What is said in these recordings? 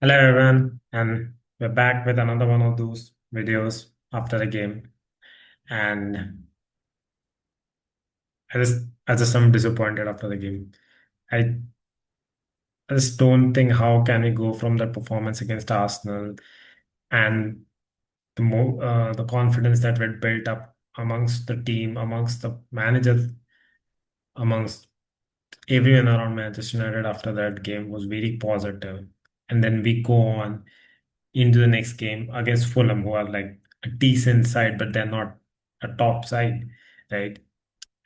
Hello everyone, and we're back with another one of those videos after the game. And I just am disappointed after the game. I, I just don't think how can we go from that performance against Arsenal and the confidence that we built up amongst the team, amongst the managers, amongst everyone around Manchester United after that game was very positive. And then we go on into the next game against Fulham, who are like a decent side, but they're not a top side, right?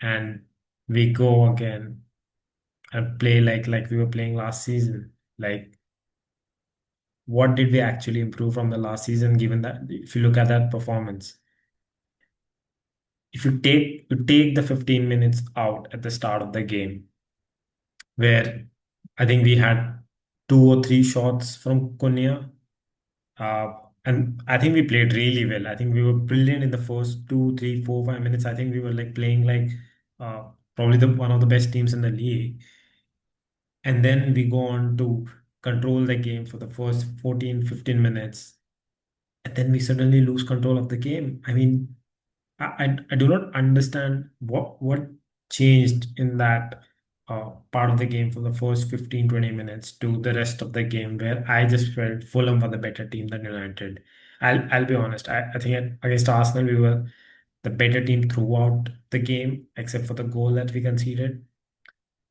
And we go again and play like we were playing last season. Like, what did we actually improve from the last season? Given that, if you look at that performance, if you take the 15 minutes out at the start of the game, where I think we had two or three shots from Konya. And I think we played really well. I think we were brilliant in the first 2, 3, 4, 5 minutes. I think we were like playing like uh, probably the one of the best teams in the league. And then we go on to control the game for the first 14, 15 minutes. And then we suddenly lose control of the game. I mean, I do not understand what changed in that part of the game from the first 15 20 minutes to the rest of the game where I just felt Fulham were the better team than United. I'll be honest. I think against Arsenal we were the better team throughout the game except for the goal that we conceded.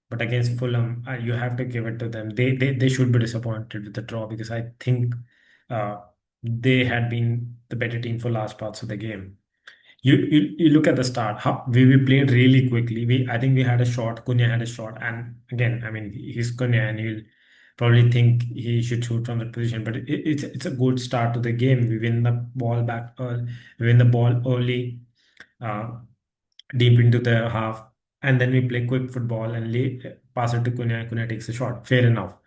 But against Fulham, you have to give it to them. They should be disappointed with the draw because I think uh, they had been the better team for large parts of the game. You look at the start. How we played really quickly. I think we had a shot. Cunha had a shot, and again, I mean, he's Cunha, and you'll probably think he should shoot from that position. But it's a good start to the game. We win the ball back early. We win the ball early. Uh, Deep into the half, and then we play quick football and pass it to Cunha. Cunha takes a shot. Fair enough.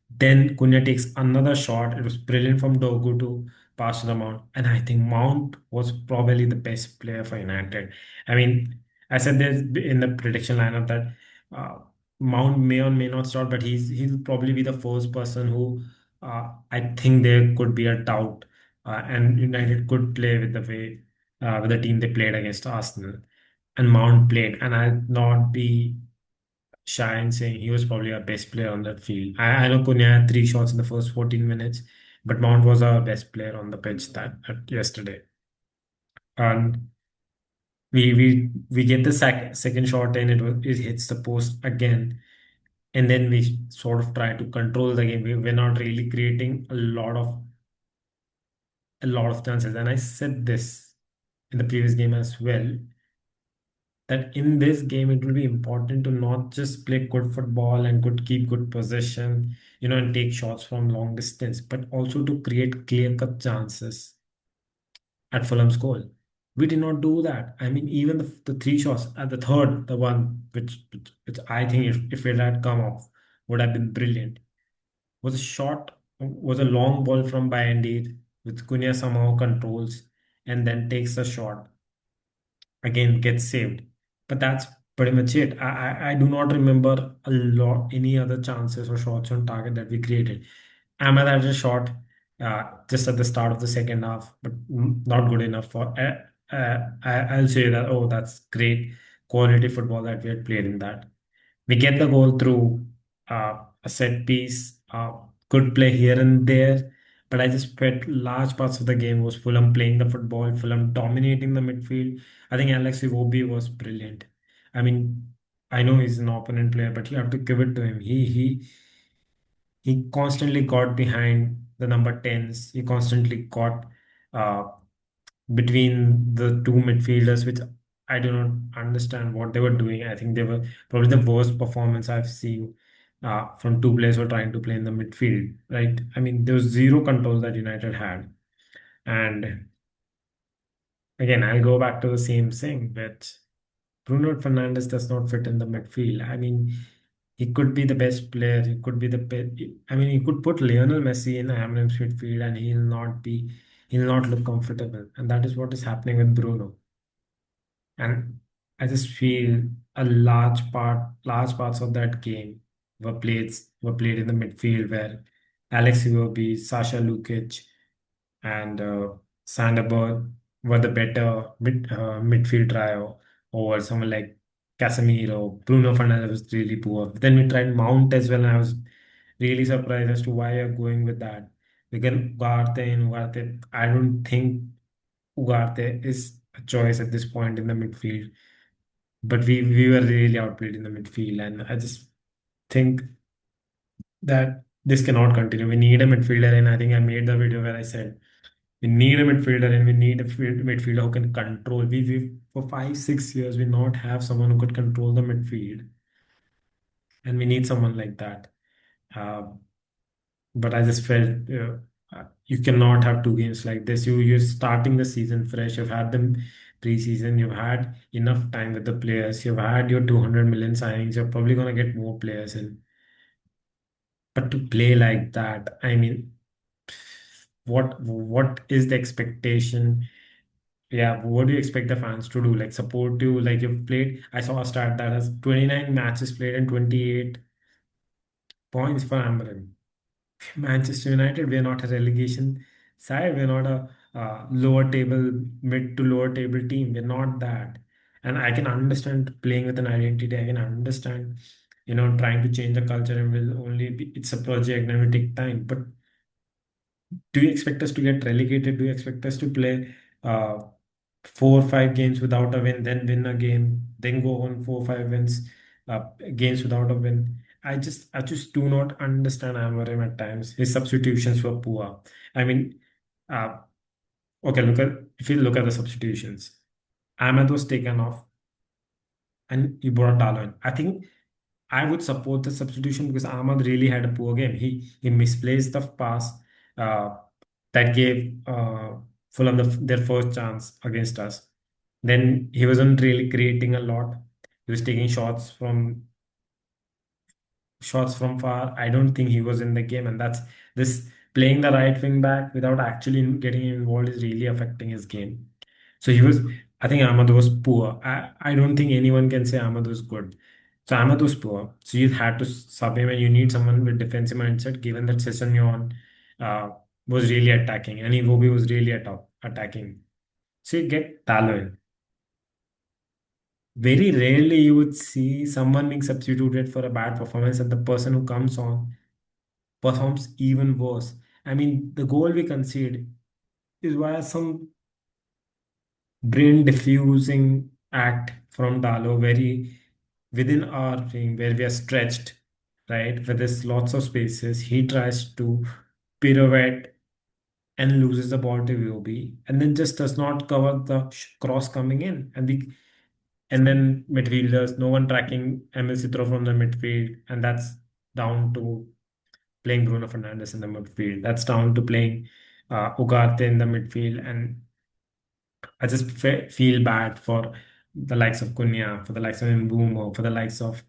Then Cunha takes another shot. It was brilliant from Dogu to pass to the Mount. And I think Mount was probably the best player for United. I mean, I said this in the prediction lineup that uh, Mount may or may not start, but he'll probably be the first person who I think there could be a doubt. And United could play with the way with the team they played against Arsenal. And Mount played. And I'll not be shy in saying he was probably our best player on that field. I know Cunha had three shots in the first 14 minutes, but Mount was our best player on the pitch yesterday. And we get the second shot and it hits the post again. And then we sort of try to control the game. We're not really creating a lot of chances. And I said this in the previous game as well, that in this game it will be important to not just play good football and keep good possession, and take shots from long distance, but also to create clear-cut chances at Fulham's goal. We did not do that. I mean, even the three shots at the third, the one which I think if it had come off would have been brilliant. Was a long ball from Bayandid, which Cunha somehow controls and then takes a shot again gets saved. But that's pretty much it. I do not remember a lot any other chances or shots on target that we created. Ahmed had a shot just at the start of the second half, but not good enough for. I'll say that. Oh, that's great quality football that we had played in that. We get the goal through a set piece, good play here and there. But I just felt large parts of the game was Fulham playing the football, Fulham dominating the midfield. I think Alex Iwobi was brilliant. I mean, I know he's an opponent player, but you have to give it to him. He constantly got behind the number 10s. He constantly got uh, between the two midfielders, which I do not understand what they were doing. I think they were probably the worst performance I've seen from two players who are trying to play in the midfield, right? I mean, there was zero control that United had. And again, I'll go back to the same thing that Bruno Fernandes does not fit in the midfield. I mean, he could be the best player. He could be the best. I mean, he could put Lionel Messi in Amorim's midfield, and he'll not look comfortable. And that is what is happening with Bruno. And I just feel large parts of that game were played in the midfield where Alex Iwobi, Sasha Lukic, and Sanderberg were the better midfield trio over someone like Casemiro. Bruno Fernandes was really poor. Then we tried Mount as well, and I was really surprised as to why you're going with that. Again, Ugarte, I don't think Ugarte is a choice at this point in the midfield. But we were really outplayed in the midfield, and I just think that this cannot continue. We need a midfielder, and I think I made the video where I said we need a midfielder and we need a midfielder who can control. We for 5 6 years we not have someone who could control the midfield, and we need someone like that. Uh, but I just felt you cannot have two games like this. You're starting the season fresh. You've had them preseason. You've had enough time with the players. You've had your 200 million signings. You're probably gonna get more players in. But to play like that, I mean, what is the expectation? Yeah, what do you expect the fans to do? Like support you? Like you've played. I saw a stat that has 29 matches played and 28 points for Amarin. Manchester United, we're not a relegation side. We're not a lower table, mid to lower table team. We're not that. And I can understand playing with an identity. I can understand, trying to change the culture and will only be, it's a project and will take time. But do you expect us to get relegated? Do you expect us to play 4 or 5 games without a win, then win a game, then go on 4 or 5 wins, games without a win? I just do not understand Amarim at times. His substitutions were poor. I mean, uh, okay, if you look at the substitutions, Ahmed was taken off and you brought Dalo in. I think I would support the substitution because Ahmad really had a poor game. He misplaced the pass uh, that gave Fulham their first chance against us. Then he wasn't really creating a lot. He was taking shots from far. I don't think he was in the game, and that's this playing the right wing back without actually getting involved is really affecting his game. So he was, I think Ahmad was poor. I don't think anyone can say Ahmad was good. So Ahmad was poor. So you had to sub him, and you need someone with defensive mindset, given that Sessegnon uh, was really attacking, and Iwobi was really attacking. So you get Talo in. Very rarely you would see someone being substituted for a bad performance, and the person who comes on performs even worse. I mean, the goal we concede is via some brain diffusing act from Dalo, very within our thing where we are stretched, right? Where there's lots of spaces. He tries to pirouette and loses the ball to VOB and then just does not cover the cross coming in. And then midfielders, no one tracking Emil Citro from the midfield, and that's down to playing Bruno Fernandes in the midfield. That's down to playing Ugarte in the midfield. And I just feel bad for the likes of Cunha, for the likes of Mbumo, for the likes of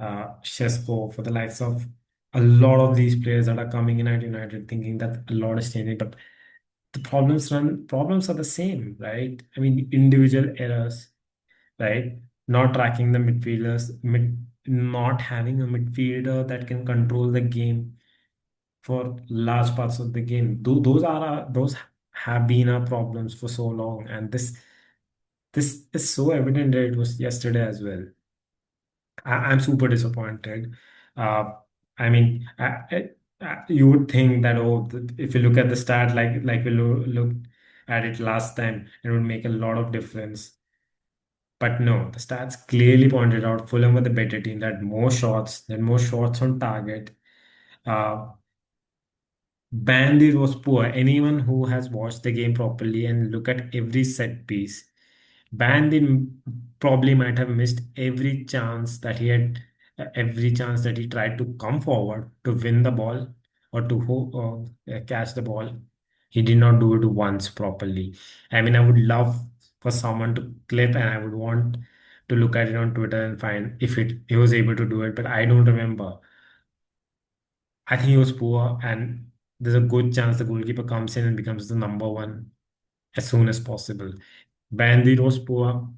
Shesko, for the likes of a lot of these players that are coming in at United thinking that a lot is changing. But the problems are the same, right? I mean, individual errors, right? Not tracking the midfielders, not having a midfielder that can control the game for large parts of the game. Those have been our problems for so long, and this is so evident that it was yesterday as well. I'm super disappointed. Uh, I mean, you would think that if you look at the stat like we looked at it last time, it would make a lot of difference. But no, the stats clearly pointed out Fulham were the better team. That more shots on target. Uh, Bandit was poor. Anyone who has watched the game properly and look at every set piece, Bandit probably might have missed every chance that he tried to come forward to win the ball or to catch the ball. He did not do it once properly. I mean, I would love for someone to clip, and I would want to look at it on Twitter and find if he was able to do it, but I don't remember. I think he was poor, and there's a good chance the goalkeeper comes in and becomes the number one as soon as possible. Bandit was poor.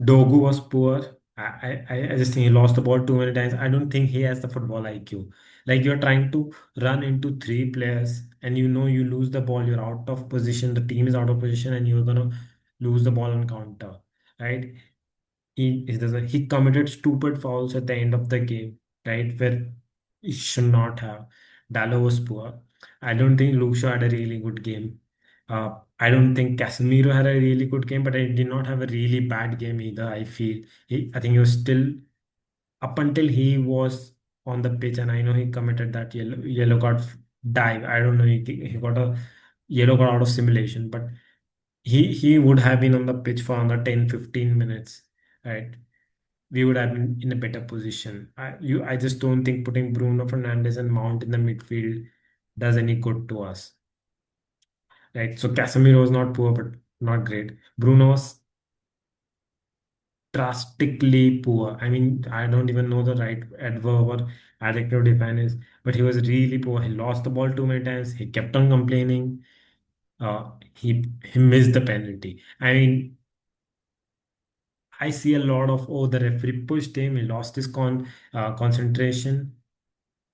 Dogu was poor. I just think he lost the ball too many times. I don't think he has the football IQ. Like you're trying to run into three players and you know you lose the ball, you're out of position, the team is out of position, and you're gonna lose the ball on counter, right? He committed stupid fouls at the end of the game, right? Where he should not have. Dallo was poor. I don't think Lucio had a really good game. I don't think Casemiro had a really good game, but I did not have a really bad game either. I think he was still up until he was on the pitch, and I know he committed that yellow card dive. I don't know. He got a yellow card out of simulation, but he would have been on the pitch for another 10-15 minutes, right? We would have been in a better position. I just don't think putting Bruno Fernandes and Mount in the midfield does any good to us. Right. So Casemiro was not poor, but not great. Bruno was drastically poor. I mean, I don't even know the right adverb or adjective to define is, but he was really poor. He lost the ball too many times. He kept on complaining. He missed the penalty. I mean, I see a lot of, oh, the referee pushed him. He lost his concentration.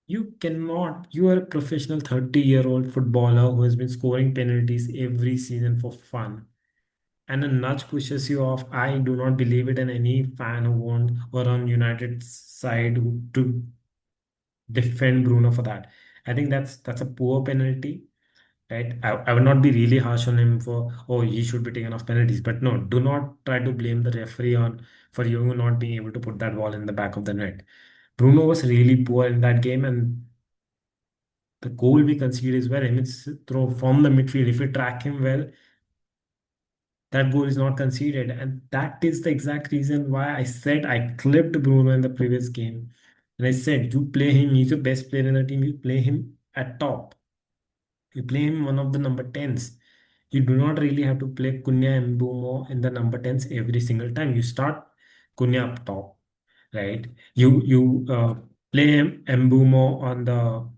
You cannot, you are a professional 30-year-old footballer who has been scoring penalties every season for fun. And a nudge pushes you off. I do not believe it, and any fan who won't or on United's side to defend Bruno for that. I think that's a poor penalty, right? I would not be really harsh on him for, oh, he should be taken off penalties. But no, do not try to blame the referee on for you not being able to put that ball in the back of the net. Bruno was really poor in that game, and the goal we concede is where Emits throw from the midfield. If we track him well, that goal is not conceded. And that is the exact reason why I said I clipped Bruno in the previous game. And I said, you play him, he's your best player in the team, you play him at top. You play him one of the number 10s. You do not really have to play Kunya and Mbumo in the number 10s every single time. You start Kunya up top, right? You play Mbumo on the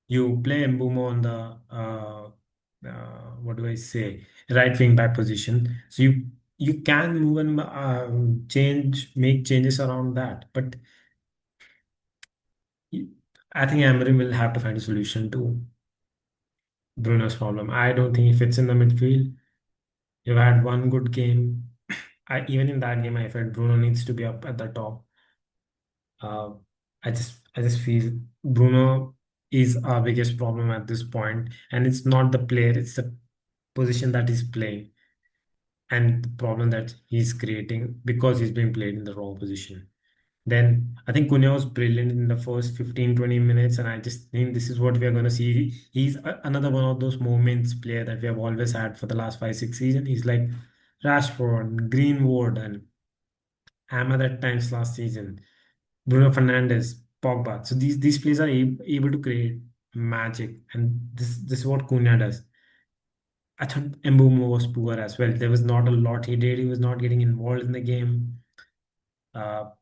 you play Mbumo on the what do I say, right wing back position. So you can move and make changes around that. But you- I think Amorim will have to find a solution to Bruno's problem. I don't think he fits in the midfield. You've had one good game. Even in that game, I felt Bruno needs to be up at the top. Uh, I just feel Bruno is our biggest problem at this point, and it's not the player; it's the position that he's playing and the problem that he's creating because he's being played in the wrong position. Then I think Cunha was brilliant in the first 15-20 minutes, and I just think this is what we are going to see. He's another one of those moments player that we have always had for the last 5-6 seasons. He's like Rashford, Greenwood, and Ahmad at times last season, Bruno Fernandes, Pogba. So these players are able to create magic, and this is what Cunha does. I thought Mbumo was poor as well. There was not a lot he did. He was not getting involved in the game.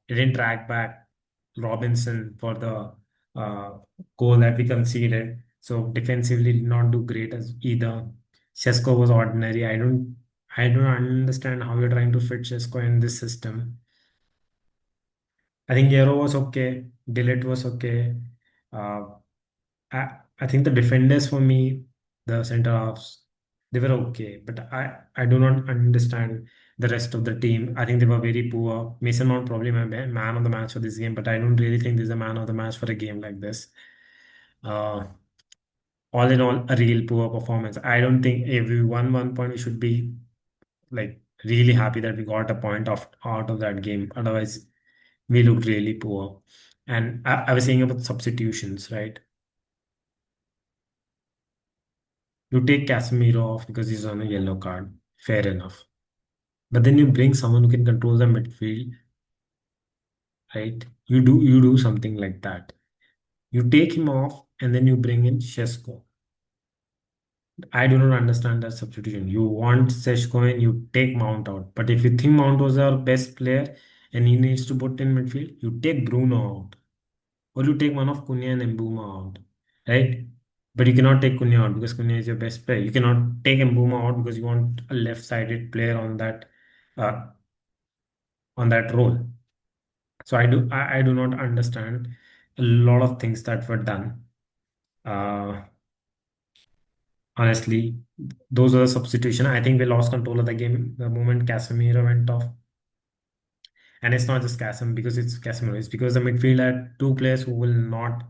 He didn't track back Robinson for the goal that we conceded. So defensively did not do great as either. Shesko was ordinary. I don't understand how you're trying to fit Shesko in this system. I think Euro was okay. Dillet was okay. Uh, I think the defenders for me, the center halves, they were okay, but I do not understand the rest of the team. I think they were very poor. Mason Mount probably my man of the match for this game, but I don't really think there's a man of the match for a game like this. Uh, all in all, a real poor performance. I don't think every one point we should be like really happy that we got a point of out of that game. Otherwise, we looked really poor. And I was saying about substitutions, right? You take Casemiro off because he's on a yellow card. Fair enough. But then you bring someone who can control the midfield, right? You do something like that. You take him off and then you bring in Shesko. I do not understand that substitution. You want Seshko and you take Mount out. But if you think Mount was our best player and he needs to put in midfield, you take Bruno out. Or you take one of Cunha and Mbuma out. Right? But you cannot take Cunha out because Cunha is your best player. You cannot take Mbuma out because you want a left-sided player uh, on that role. So I do not understand a lot of things that were done. Uh, Honestly, those are the substitution. I think we lost control of the game the moment Casemiro went off. And it's not just Casemiro because it's Casemiro. It's because the midfield had two players who will not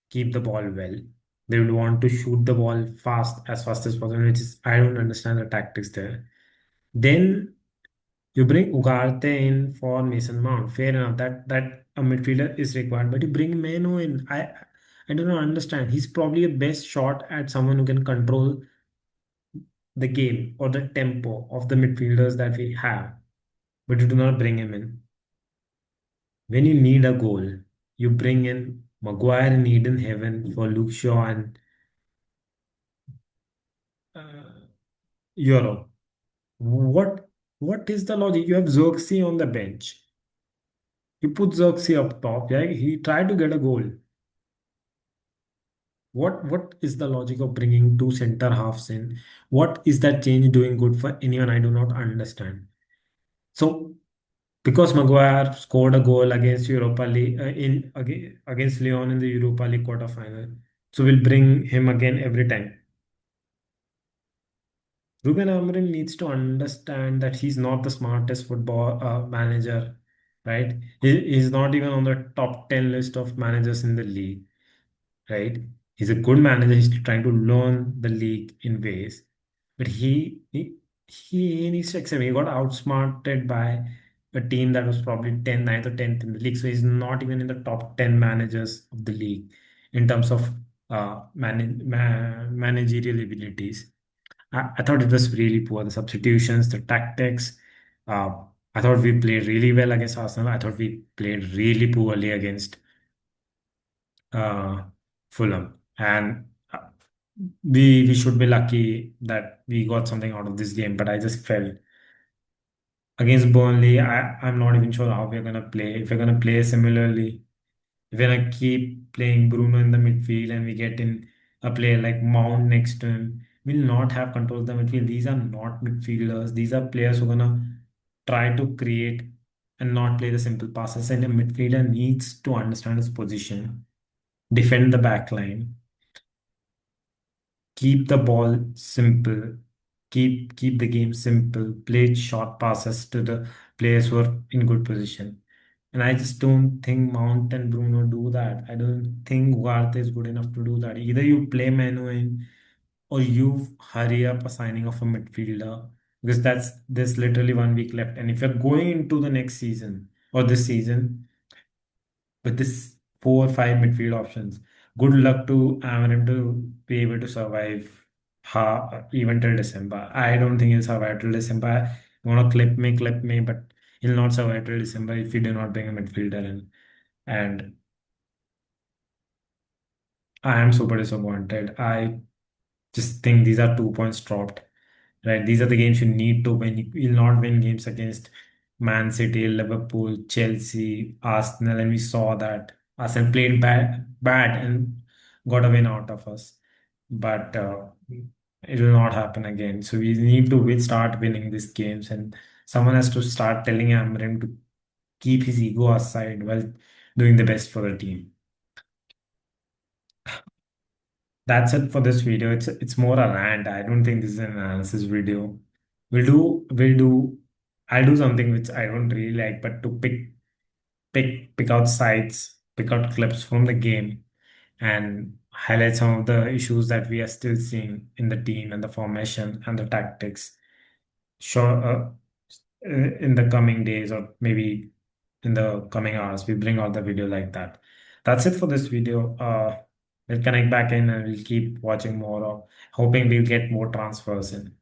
keep the ball well. They would want to shoot the ball fast as possible, which is I don't understand the tactics there. Then you bring Ugarte in for Mason Mount. Fair enough. That a midfielder is required, but you bring Meno in. I do not understand. He's probably a best shot at someone who can control the game or the tempo of the midfielders that we have, but you do not bring him in. When you need a goal, you bring in Maguire and Eden Heaven for Luke Shaw and uh, Euro. What is the logic? You have Xerxes on the bench. You put Xerxes up top. Yeah, he tried to get a goal. What is the logic of bringing two center halves in? What is that change doing good for anyone? I do not understand. So because Maguire scored a goal against Europa League against Lyon in the Europa League quarterfinal, so we'll bring him again every time. Ruben Amorim needs to understand that he's not the smartest football manager, right? He's not even on the top 10 list of managers in the league, right? He's a good manager. He's trying to learn the league in ways, but he needs to accept he got outsmarted by a team that was probably 10th, 9th or 10th in the league. So he's not even in the top 10 managers of the league in terms of managerial abilities. I thought it was really poor. The substitutions, the tactics. Uh, I thought we played really well against Arsenal. I thought we played really poorly against uh, Fulham, and we should be lucky that we got something out of this game. But I just felt against Burnley, I'm not even sure how we're gonna play. If we're gonna play similarly, if we're gonna keep playing Bruno in the midfield and we get in a player like Mount next to him, we'll not have control of the midfield. These are not midfielders. These are players who are gonna try to create and not play the simple passes. And a midfielder needs to understand his position, defend the back line, keep the ball simple, keep the game simple, play short passes to the players who are in good position. And I just don't think Mount and Bruno do that. I don't think Ugarte is good enough to do that. Either you play Manu in or you hurry up a signing of a midfielder because there's literally 1 week left. And if you're going into the next season or this season with this 4 or 5 midfield options. Good luck to Amarim to be able to survive even till December. I don't think he'll survive till December. You want to clip me, but he'll not survive till December if you do not bring a midfielder in. And I am super disappointed. I just think these are 2 points dropped. Right, these are the games you need to win. You will not win games against Man City, Liverpool, Chelsea, Arsenal, and we saw that Arsenal played bad and got a win out of us. But it will not happen again. So we need to start winning these games, and someone has to start telling Amram to keep his ego aside while doing the best for the team. That's it for this video. It's more a rant. I don't think this is an analysis video. We'll do I'll do something which I don't really like, but to pick out sides, pick out clips from the game and highlight some of the issues that we are still seeing in the team and the formation and the tactics. Sure, in the coming days or maybe in the coming hours, we bring out the video like that. That's it for this video. We'll connect back in and we'll keep watching more of, hoping we'll get more transfers in.